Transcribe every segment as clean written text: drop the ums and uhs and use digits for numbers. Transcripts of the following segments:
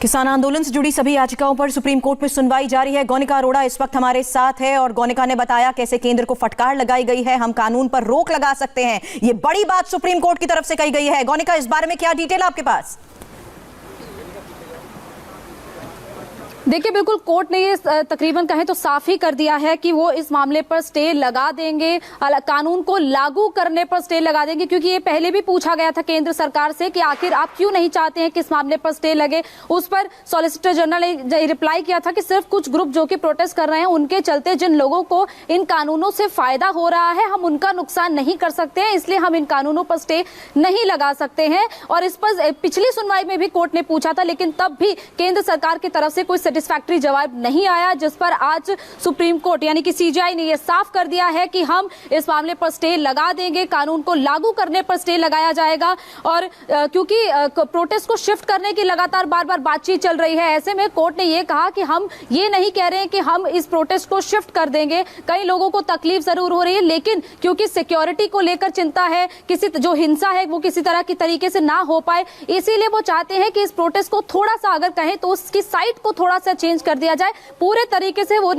किसान आंदोलन से जुड़ी सभी याचिकाओं पर सुप्रीम कोर्ट में सुनवाई जारी है। गौनिका अरोड़ा इस वक्त हमारे साथ है और गौनिका ने बताया कैसे केंद्र को फटकार लगाई गई है, हम कानून पर रोक लगा सकते हैं। ये बड़ी बात सुप्रीम कोर्ट की तरफ से कही गई है। गौनिका, इस बारे में क्या डिटेल आपके पास? देखिए, बिल्कुल कोर्ट ने ये तकरीबन कहें तो साफ ही कर दिया है कि वो इस मामले पर स्टे लगा देंगे, कानून को लागू करने पर स्टे लगा देंगे, क्योंकि ये पहले भी पूछा गया था केंद्र सरकार से कि आखिर आप क्यों नहीं चाहते हैं कि इस मामले पर स्टे लगे। उस पर सॉलिसिटर जनरल ने रिप्लाई किया था कि सिर्फ कुछ ग्रुप जो कि प्रोटेस्ट कर रहे हैं उनके चलते जिन लोगों को इन कानूनों से फायदा हो रहा है हम उनका नुकसान नहीं कर सकते हैं, इसलिए हम इन कानूनों पर स्टे नहीं लगा सकते हैं। और इस पर पिछली सुनवाई में भी कोर्ट ने पूछा था, लेकिन तब भी केंद्र सरकार की तरफ से कोई सेटिस्फैक्टरी जवाब नहीं आया, जिस पर आज सुप्रीम कोर्ट यानी कि सीजेआई ने यह साफ कर दिया है कि हम इस मामले पर स्टे लगा देंगे, कानून को लागू करने पर स्टे लगाया जाएगा। और क्योंकि प्रोटेस्ट को शिफ्ट करने की लगातार बार बार बातचीत चल रही है, ऐसे में कोर्ट ने यह कहा कि हम ये नहीं कह रहे हैं कि हम इस प्रोटेस्ट को शिफ्ट कर देंगे। कई लोगों को तकलीफ जरूर हो रही है, लेकिन क्योंकि सिक्योरिटी को लेकर चिंता है, किसी जो हिंसा है वो किसी तरह की तरीके से ना हो पाए, इसीलिए वो चाहते हैं कि इस प्रोटेस्ट को थोड़ा सा, अगर कहें तो उसकी साइट को थोड़ा सा चेंज कर दिया जाए। पूरे तरीके से वो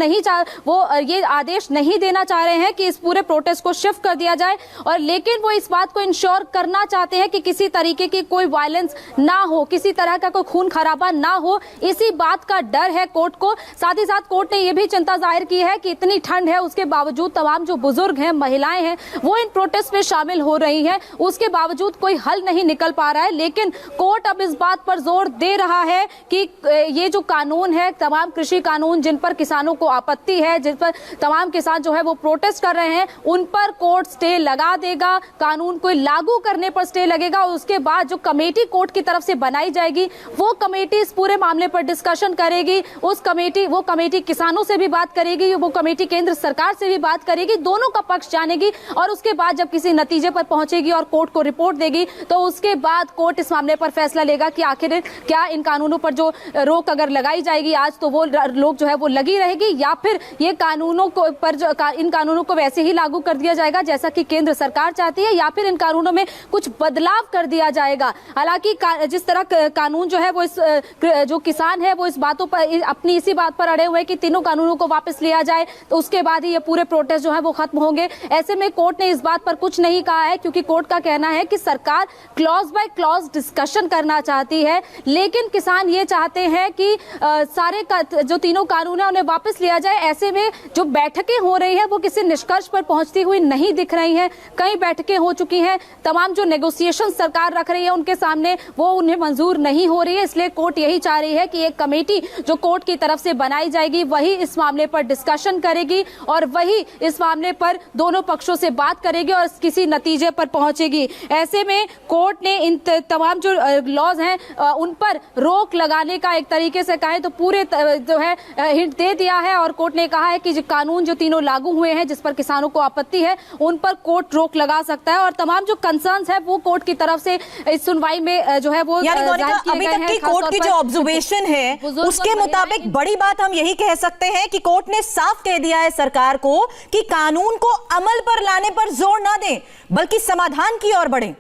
ये आदेश नहीं देना चाह रहे हैं कि इस पूरे प्रोटेस्ट को शिफ्ट कर दिया जाए, और लेकिन वो इस बात को इंश्योर करना चाहते हैं कि किसी तरीके की कोई वायलेंस ना हो, किसी तरह का कोई खून खराबा ना हो। इसी बात का डर है कोर्ट को। साथ ही साथ कोर्ट ने यह भी चिंता जाहिर की है कि इतनी ठंड है, उसके बावजूद तमाम जो बुजुर्ग हैं, महिलाएं हैं, वो इन प्रोटेस्ट में शामिल हो रही हैं, उसके बावजूद कोई हल नहीं निकल पा रहा है। लेकिन कोर्ट अब इस बात पर जोर दे रहा है कि ये जो कानून है, तमाम कृषि कानून जिन पर किसानों को आपत्ति है, जिन पर तमाम किसान जो है वो प्रोटेस्ट कर रहे हैं, उन पर कोर्ट स्टे लगा देगा, कानून को लागू करने पर स्टे लगेगा। और उसके बाद जो कमेटी कोर्ट की तरफ से बनाई जाएगी, वो कमेटी इस पूरे मामले पर डिस्कशन करेगी। वो कमेटी किसानों से भी बात करेगी, वो कमेटी केंद्र सरकार से भी बात करेगी, दोनों का पक्ष जानेगी, और उसके बाद जब किसी नतीजे पर पहुंचेगी और कोर्ट को रिपोर्ट देगी, तो उसके बाद कोर्ट इस मामले पर फैसला लेगा कि आखिर क्या इन कानूनों पर जो रोक अगर लगाई जाएगी आज, तो वो लोग जो है वो लगी रहेगी, या फिर ये कानूनों को इन कानूनों को वैसे ही लागू कर दिया जाएगा जैसा कि केंद्र सरकार चाहती है, या फिर इन कानूनों में कुछ बदलाव कर दिया जाएगा। हालांकि जिस तरह कानून जो है वो जो किसान है वो इस बातों पर अपनी इसी बात पर अड़े हुए कि तीनों कानूनों को वापस लिया जाए, तो उसके बाद ही ये पूरे प्रोटेस्ट जो है वो खत्म होंगे। ऐसे में कोर्ट ने इस बात पर कुछ नहीं कहा है, क्योंकि कोर्ट का कहना है कि सरकार क्लॉज बाय क्लॉज डिस्कशन करना चाहती है, लेकिन किसान ये चाहते हैं कि सारे जो तीनों कानून है उन्हें वापस लिया जाए। ऐसे में जो बैठकें हो रही है वो किसी निष्कर्ष पर पहुंचती हुई नहीं दिख रही हैं। कई बैठकें हो चुकी हैं, तमाम जो नेगोशिएशन सरकार रख रही है उनके सामने वो उन्हें मंजूर नहीं हो रही है, इसलिए कोर्ट यही चाह रही है कि एक कमेटी जो कोर्ट की तरफ से बनाई जाएगी वही इस मामले पर डिस्कशन करेगी, और वही इस मामले पर दोनों पक्षों से बात करेगी और किसी नतीजे पर पहुंचेगी। ऐसे में कोर्ट ने इन तमाम जो लॉज हैं उन पर रोक लगाने का एक तरीके से कहें तो पूरे जो है हिंट दे दिया है, और कोर्ट ने कहा है कि जो कानून जो तीनों लागू हुए हैं जिस पर किसानों को आपत्ति है उन पर कोर्ट रोक लगा सकता है, और तमाम जो कंसर्न्स है वो कोर्ट की तरफ से इस सुनवाई में जो है वो अभी तक की कोर्ट की जो ऑब्जर्वेशन है उसके मुताबिक बड़ी बात हम यही कह सकते हैं कि कोर्ट ने साफ कह दिया है सरकार को कि कानून को अमल पर लाने पर जोर ना दें बल्कि समाधान की ओर बढ़ें।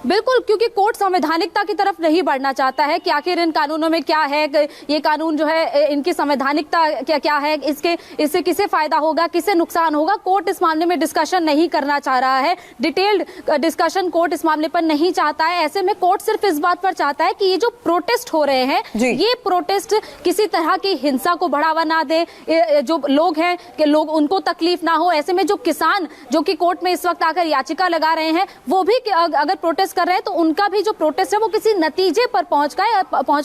बिल्कुल, क्योंकि कोर्ट संवैधानिकता की तरफ नहीं बढ़ना चाहता है कि आखिर इन कानूनों में क्या है, ये कानून जो है इनकी संवैधानिकता क्या है, इससे किसे फायदा होगा, किसे नुकसान होगा। कोर्ट इस मामले में डिस्कशन नहीं करना चाह रहा है, डिटेल्ड डिस्कशन कोर्ट इस मामले पर नहीं चाहता है। ऐसे में कोर्ट सिर्फ इस बात पर चाहता है कि ये जो प्रोटेस्ट हो रहे हैं ये प्रोटेस्ट किसी तरह की हिंसा को बढ़ावा ना दे, जो लोग हैं कि लोग उनको तकलीफ ना हो। ऐसे में जो किसान जो कि कोर्ट में इस वक्त आकर याचिका लगा रहे हैं वो भी अगर प्रोटेस्ट कर रहे हैं तो उनका भी जो प्रोटेस्ट है वो किसी नतीजे पर पहुंच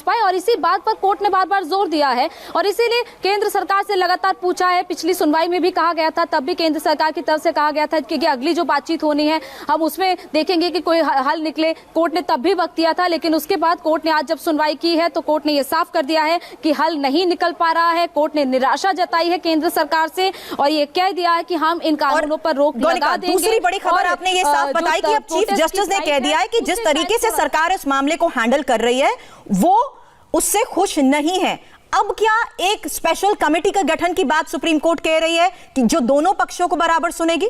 पाए, और इसी बात पर कोर्ट ने बार बार जोर दिया है। और इसीलिए केंद्र सरकार से लगातार पूछा है, पिछली सुनवाई में भी कहा गया था, तब भी केंद्र सरकार की तरफ से कहा गया था कि अगली जो बातचीत होनी है हम उसमें देखेंगे कि कोई हल निकले। कोर्ट ने तब भी वक्त दिया था, लेकिन उसके बाद कोर्ट ने आज जब सुनवाई की है तो कोर्ट ने यह साफ कर दिया है कि हल नहीं निकल पा रहा है। कोर्ट ने निराशा जताई है केंद्र सरकार से और ये कह दिया है कि हम इन कानूनों पर रोक लगा देंगे। दूसरी बड़ी खबर आपने ये साफ बताई कि अब चीफ जस्टिस ने कह दिया है कि जिस तरीके से सरकार इस मामले को हैंडल कर रही है वो उससे खुश नहीं है। अब क्या एक स्पेशल कमेटी का गठन की बात सुप्रीम कोर्ट कह रही है कि जो दोनों पक्षों को बराबर सुनेगी?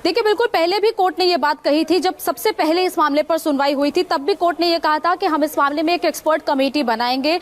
देखिए बिल्कुल पहले भी कोर्ट ने ये बात कही थी, जब सबसे पहले इस मामले पर सुनवाई हुई थी तब भी कोर्ट ने ये कहा था कि हम इस मामले में एक एक्सपर्ट कमेटी बनाएंगे